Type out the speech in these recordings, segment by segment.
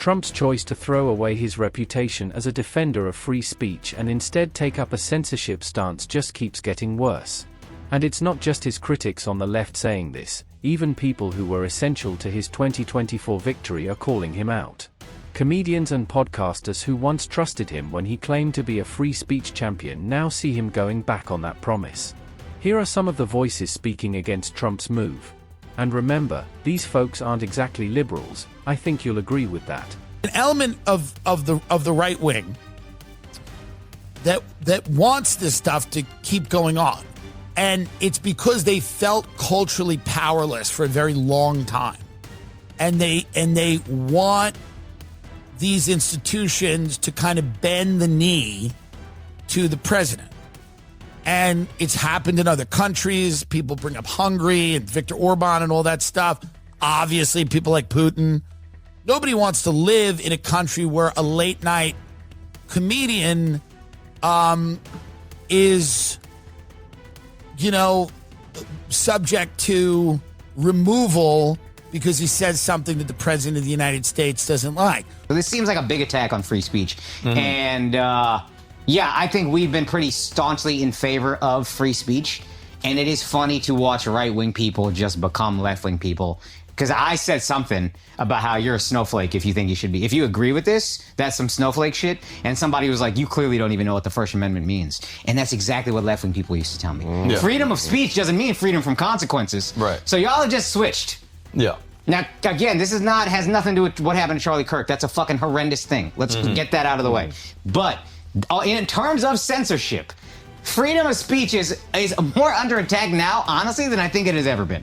Trump's choice to throw away his reputation as a defender of free speech and instead take up a censorship stance just keeps getting worse. And it's not just his critics on the left saying this, even people who were essential to his 2024 victory are calling him out. Comedians and podcasters who once trusted him when he claimed to be a free speech champion now see him going back on that promise. Here are some of the voices speaking against Trump's move. And remember, these folks aren't exactly liberals. I think you'll agree with that. An element of the right wing that wants this stuff to keep going on. And it's because they felt culturally powerless for a very long time. And they want these institutions to kind of bend the knee to the president. And it's happened in other countries. People bring up Hungary and Viktor Orban and all that stuff. Obviously, people like Putin. Nobody wants to live in a country where a late night comedian is, subject to removal because he says something that the president of the United States doesn't like. This seems like a big attack on free speech. And yeah, I think we've been pretty staunchly in favor of free speech. And it is funny to watch right-wing people just become left-wing people. Because I said something about how you're a snowflake if you think you should be. If you agree with this, that's some snowflake shit. And somebody was like, you clearly don't even know what the First Amendment means. And that's exactly what left-wing people used to tell me. Yeah. Freedom of speech doesn't mean freedom from consequences. Right. So y'all have just switched. Yeah. Now, again, this has nothing to do with what happened to Charlie Kirk. That's a fucking horrendous thing. Let's get that out of the way. But in terms of censorship, freedom of speech is more under attack now, honestly, than I think it has ever been.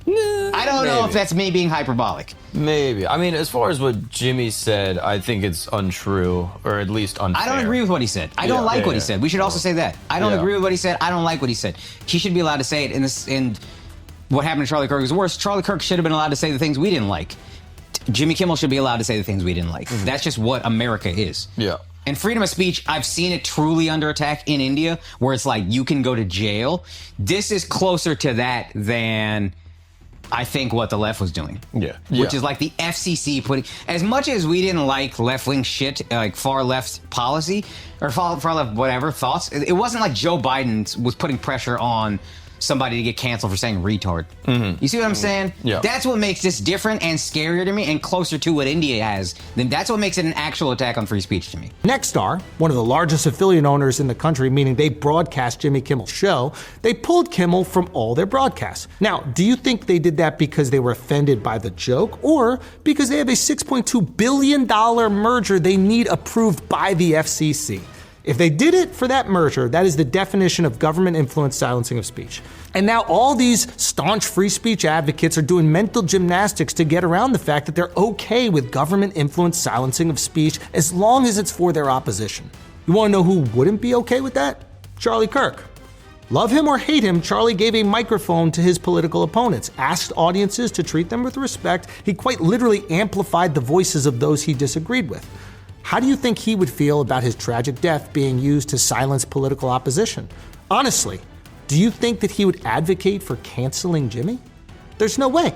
I don't know if that's me being hyperbolic. Maybe. I mean, as far as what Jimmy said, I think it's untrue, or at least unfair. I don't agree with what he said. I don't like what he said. We should also say that. I don't agree with what he said. I don't like what he said. He should be allowed to say it. And what happened to Charlie Kirk is worse. Charlie Kirk should have been allowed to say the things we didn't like. Jimmy Kimmel should be allowed to say the things we didn't like. That's just what America is. Yeah. And freedom of speech, I've seen it truly under attack in India, where it's like you can go to jail. This is closer to that than I think what the left was doing. Yeah. Which is like the FCC putting, as much as we didn't like left-wing shit, like far left policy, or far left whatever thoughts, it wasn't like Joe Biden was putting pressure on somebody to get canceled for saying retard. You see what I'm saying? Yeah. That's what makes this different and scarier to me and closer to what India has. Then that's what makes it an actual attack on free speech to me. Nexstar, one of the largest affiliate owners in the country, meaning they broadcast Jimmy Kimmel's show, they pulled Kimmel from all their broadcasts. Now, do you think they did that because they were offended by the joke, or because they have a $6.2 billion merger they need approved by the FCC? If they did it for that merger, that is the definition of government-influenced silencing of speech. And now all these staunch free speech advocates are doing mental gymnastics to get around the fact that they're okay with government-influenced silencing of speech as long as it's for their opposition. You want to know who wouldn't be okay with that? Charlie Kirk. Love him or hate him, Charlie gave a microphone to his political opponents, asked audiences to treat them with respect. He quite literally amplified the voices of those he disagreed with. How do you think he would feel about his tragic death being used to silence political opposition? Honestly, do you think that he would advocate for canceling Jimmy? There's no way.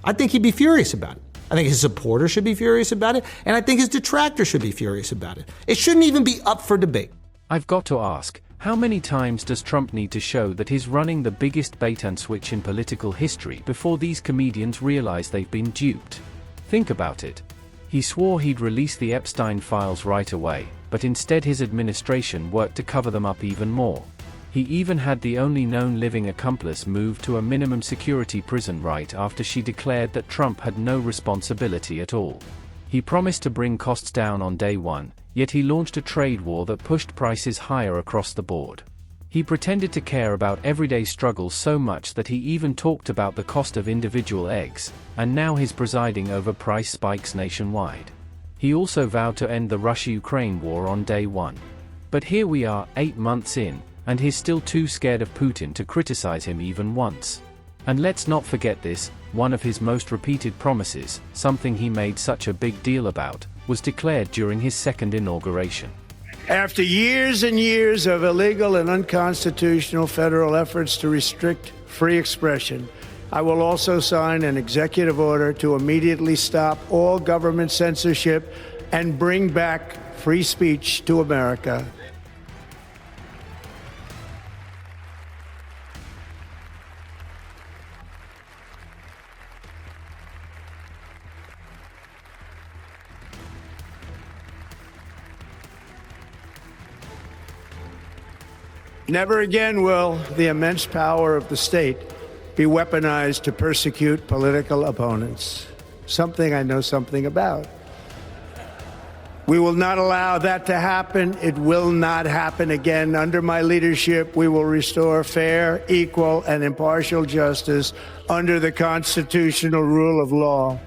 I think he'd be furious about it. I think his supporters should be furious about it, and I think his detractors should be furious about it. It shouldn't even be up for debate. I've got to ask, how many times does Trump need to show that he's running the biggest bait and switch in political history before these comedians realize they've been duped? Think about it. He swore he'd release the Epstein files right away, but instead his administration worked to cover them up even more. He even had the only known living accomplice moved to a minimum security prison right after she declared that Trump had no responsibility at all. He promised to bring costs down on day one, yet he launched a trade war that pushed prices higher across the board. He pretended to care about everyday struggles so much that he even talked about the cost of individual eggs, and now he's presiding over price spikes nationwide. He also vowed to end the Russia-Ukraine war on day one. But here we are, 8 months in, and he's still too scared of Putin to criticize him even once. And let's not forget this, one of his most repeated promises, something he made such a big deal about, was declared during his second inauguration. After years and years of illegal and unconstitutional federal efforts to restrict free expression, I will also sign an executive order to immediately stop all government censorship and bring back free speech to America. Never again will the immense power of the state be weaponized to persecute political opponents, something I know something about. We will not allow that to happen. It will not happen again. Under my leadership, we will restore fair, equal, and impartial justice under the constitutional rule of law.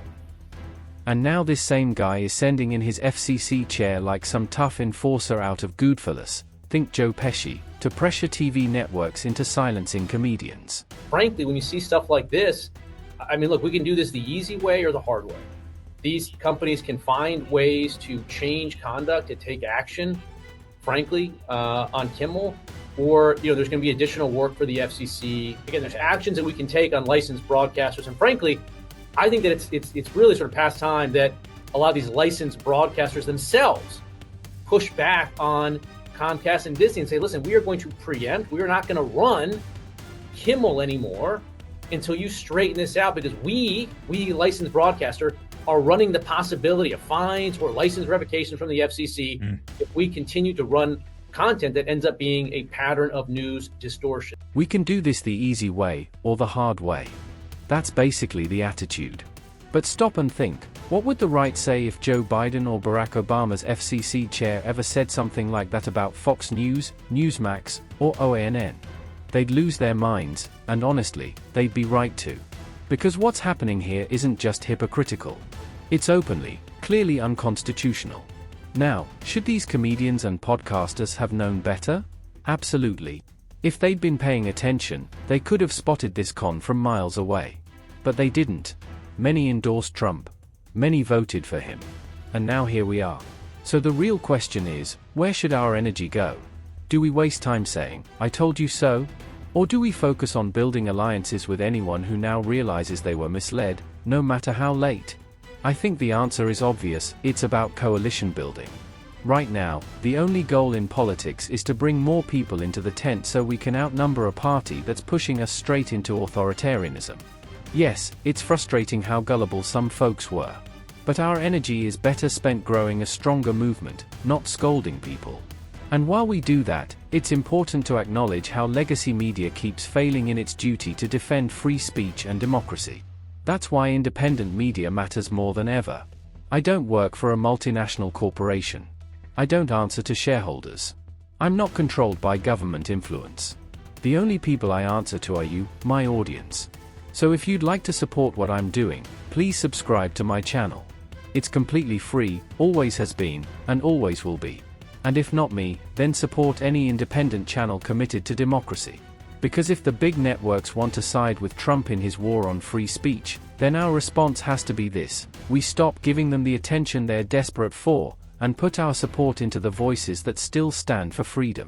And now this same guy is sending in his FCC chair like some tough enforcer out of Goodfellas, think Joe Pesci, to pressure TV networks into silencing comedians. Frankly, when you see stuff like this, I mean, look, we can do this the easy way or the hard way. These companies can find ways to change conduct, to take action, frankly, on Kimmel, or there's going to be additional work for the FCC. Again, there's actions that we can take on licensed broadcasters, and frankly, I think that it's really sort of past time that a lot of these licensed broadcasters themselves push back on Comcast and Disney and say, listen, we are going to preempt. We are not going to run Kimmel anymore until you straighten this out, because we licensed broadcaster, are running the possibility of fines or license revocation from the FCC if we continue to run content that ends up being a pattern of news distortion. We can do this the easy way or the hard way. That's basically the attitude. But stop and think, what would the right say if Joe Biden or Barack Obama's FCC chair ever said something like that about Fox News, Newsmax, or OANN? They'd lose their minds, and honestly, they'd be right to. Because what's happening here isn't just hypocritical. It's openly, clearly unconstitutional. Now, should these comedians and podcasters have known better? Absolutely. If they'd been paying attention, they could have spotted this con from miles away. But they didn't. Many endorsed Trump. Many voted for him. And now here we are. So the real question is, where should our energy go? Do we waste time saying, I told you so? Or do we focus on building alliances with anyone who now realizes they were misled, no matter how late? I think the answer is obvious, it's about coalition building. Right now, the only goal in politics is to bring more people into the tent so we can outnumber a party that's pushing us straight into authoritarianism. Yes, it's frustrating how gullible some folks were. But our energy is better spent growing a stronger movement, not scolding people. And while we do that, it's important to acknowledge how legacy media keeps failing in its duty to defend free speech and democracy. That's why independent media matters more than ever. I don't work for a multinational corporation. I don't answer to shareholders. I'm not controlled by government influence. The only people I answer to are you, my audience. So if you'd like to support what I'm doing, please subscribe to my channel. It's completely free, always has been, and always will be. And if not me, then support any independent channel committed to democracy. Because if the big networks want to side with Trump in his war on free speech, then our response has to be this: we stop giving them the attention they're desperate for, and put our support into the voices that still stand for freedom.